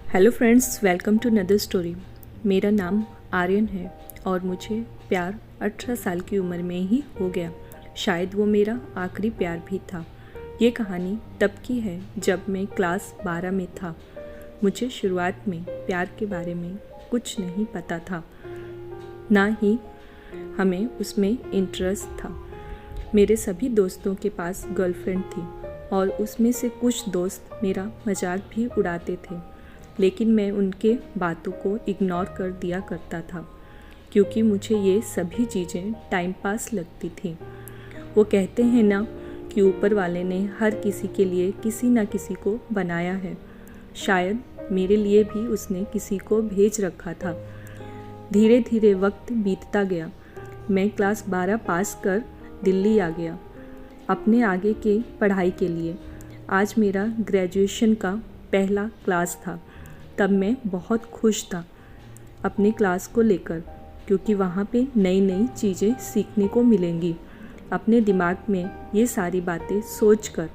Hello friends, welcome to another story. मेरा नाम आर्यन है और मुझे प्यार 18 साल की उम्र में ही हो गया। शायद वो मेरा आखिरी प्यार भी था। ये कहानी तब की है जब मैं क्लास 12 में था। मुझे शुरुआत में प्यार के बारे में कुछ नहीं पता था, ना ही हमें उसमें इंटरेस्ट था। मेरे सभी दोस्तों के पास गर्लफ्रेंड थी और उसमें से कुछ दोस्त मेरा मजाक भी उड़ाते थे, लेकिन मैं उनके बातों को इग्नोर कर दिया करता था क्योंकि मुझे ये सभी चीज़ें टाइम पास लगती थी। वो कहते हैं ना कि ऊपर वाले ने हर किसी के लिए किसी न किसी को बनाया है। शायद मेरे लिए भी उसने किसी को भेज रखा था। धीरे धीरे वक्त बीतता गया। मैं क्लास 12 पास कर दिल्ली आ गया अपने आगे की पढ़ाई के लिए। आज मेरा ग्रेजुएशन का पहला क्लास था। तब मैं बहुत खुश था अपनी क्लास को लेकर, क्योंकि वहाँ पे नई नई चीज़ें सीखने को मिलेंगी। अपने दिमाग में ये सारी बातें सोचकर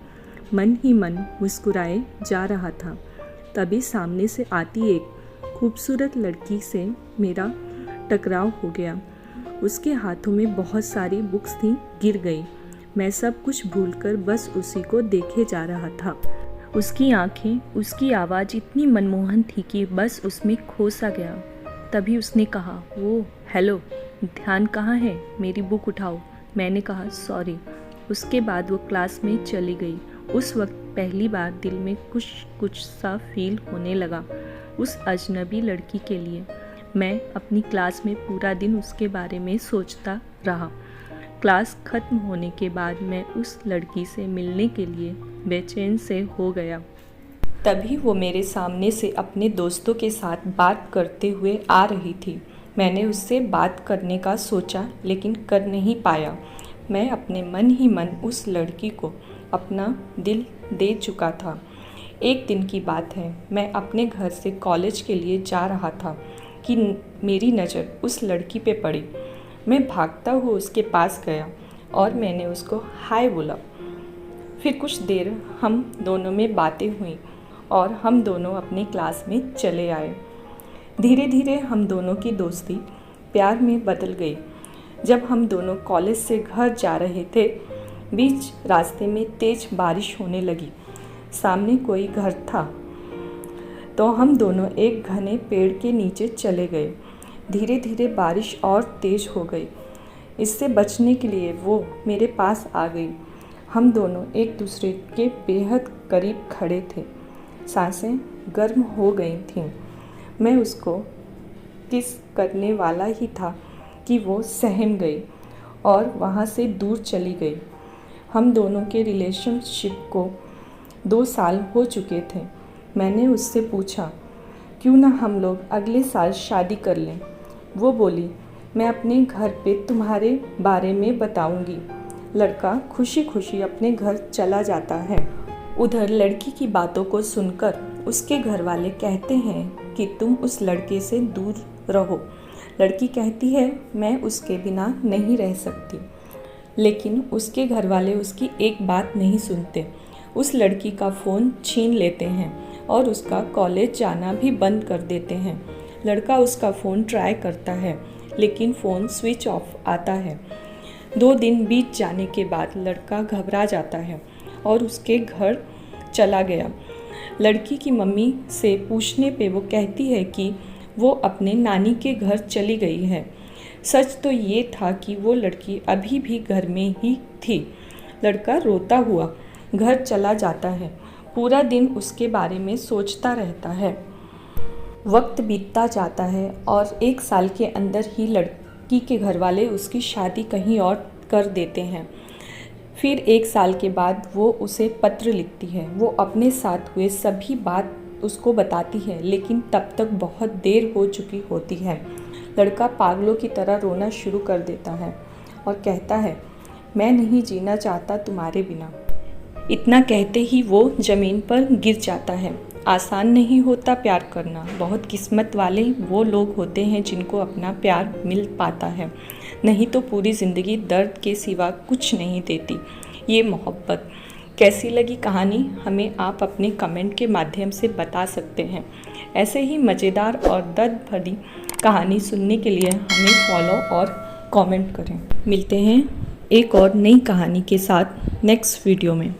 मन ही मन मुस्कुराए जा रहा था। तभी सामने से आती एक खूबसूरत लड़की से मेरा टकराव हो गया। उसके हाथों में बहुत सारी बुक्स थी, गिर गई। मैं सब कुछ भूलकर बस उसी को देखे जा रहा था। उसकी आंखें, उसकी आवाज़ इतनी मनमोहन थी कि बस उसमें खो सा गया। तभी उसने कहा, वो हेलो, ध्यान कहाँ है, मेरी बुक उठाओ। मैंने कहा सॉरी। उसके बाद वो क्लास में चली गई। उस वक्त पहली बार दिल में कुछ कुछ सा फील होने लगा उस अजनबी लड़की के लिए। मैं अपनी क्लास में पूरा दिन उसके बारे में सोचता रहा। क्लास खत्म होने के बाद मैं उस लड़की से मिलने के लिए बेचैन से हो गया। तभी वो मेरे सामने से अपने दोस्तों के साथ बात करते हुए आ रही थी। मैंने उससे बात करने का सोचा, लेकिन कर नहीं पाया। मैं अपने मन ही मन उस लड़की को अपना दिल दे चुका था। एक दिन की बात है, मैं अपने घर से कॉलेज के लिए जा रहा था कि मेरी नज़र उस लड़की पे पड़ी। मैं भागता हुआ उसके पास गया और मैंने उसको हाय बोला। फिर कुछ देर हम दोनों में बातें हुई और हम दोनों अपनी क्लास में चले आए। धीरे धीरे हम दोनों की दोस्ती प्यार में बदल गई। जब हम दोनों कॉलेज से घर जा रहे थे, बीच रास्ते में तेज बारिश होने लगी। सामने कोई घर था, तो हम दोनों एक घने पेड़ के नीचे चले गए। धीरे धीरे बारिश और तेज हो गई। इससे बचने के लिए वो मेरे पास आ गई। हम दोनों एक दूसरे के बेहद करीब खड़े थे। सांसें गर्म हो गई थीं। मैं उसको किस करने वाला ही था कि वो सहम गई और वहाँ से दूर चली गई। हम दोनों के रिलेशनशिप को 2 साल हो चुके थे। मैंने उससे पूछा, क्यों ना हम लोग अगले साल शादी कर लें। वो बोली, मैं अपने घर पे तुम्हारे बारे में बताऊंगी। लड़का खुशी खुशी अपने घर चला जाता है। उधर लड़की की बातों को सुनकर उसके घर वाले कहते हैं कि तुम उस लड़के से दूर रहो। लड़की कहती है, मैं उसके बिना नहीं रह सकती। लेकिन उसके घर वाले उसकी एक बात नहीं सुनते। उस लड़की का फ़ोन छीन लेते हैं और उसका कॉलेज जाना भी बंद कर देते हैं। लड़का उसका फ़ोन ट्राई करता है, लेकिन फ़ोन स्विच ऑफ आता है। 2 दिन बीत जाने के बाद लड़का घबरा जाता है और उसके घर चला गया। लड़की की मम्मी से पूछने पे वो कहती है कि वो अपने नानी के घर चली गई है। सच तो ये था कि वो लड़की अभी भी घर में ही थी। लड़का रोता हुआ घर चला जाता है। पूरा दिन उसके बारे में सोचता रहता है। वक्त बीतता जाता है और 1 साल के अंदर ही लड़की के घर वाले उसकी शादी कहीं और कर देते हैं। फिर 1 साल के बाद वो उसे पत्र लिखती है। वो अपने साथ हुए सभी बात उसको बताती है, लेकिन तब तक बहुत देर हो चुकी होती है। लड़का पागलों की तरह रोना शुरू कर देता है और कहता है, मैं नहीं जीना चाहता तुम्हारे बिना। इतना कहते ही वो ज़मीन पर गिर जाता है। आसान नहीं होता प्यार करना। बहुत किस्मत वाले वो लोग होते हैं जिनको अपना प्यार मिल पाता है, नहीं तो पूरी ज़िंदगी दर्द के सिवा कुछ नहीं देती ये मोहब्बत। कैसी लगी कहानी हमें आप अपने कमेंट के माध्यम से बता सकते हैं। ऐसे ही मज़ेदार और दर्द भरी कहानी सुनने के लिए हमें फॉलो और कमेंट करें। मिलते हैं एक और नई कहानी के साथ नेक्स्ट वीडियो में।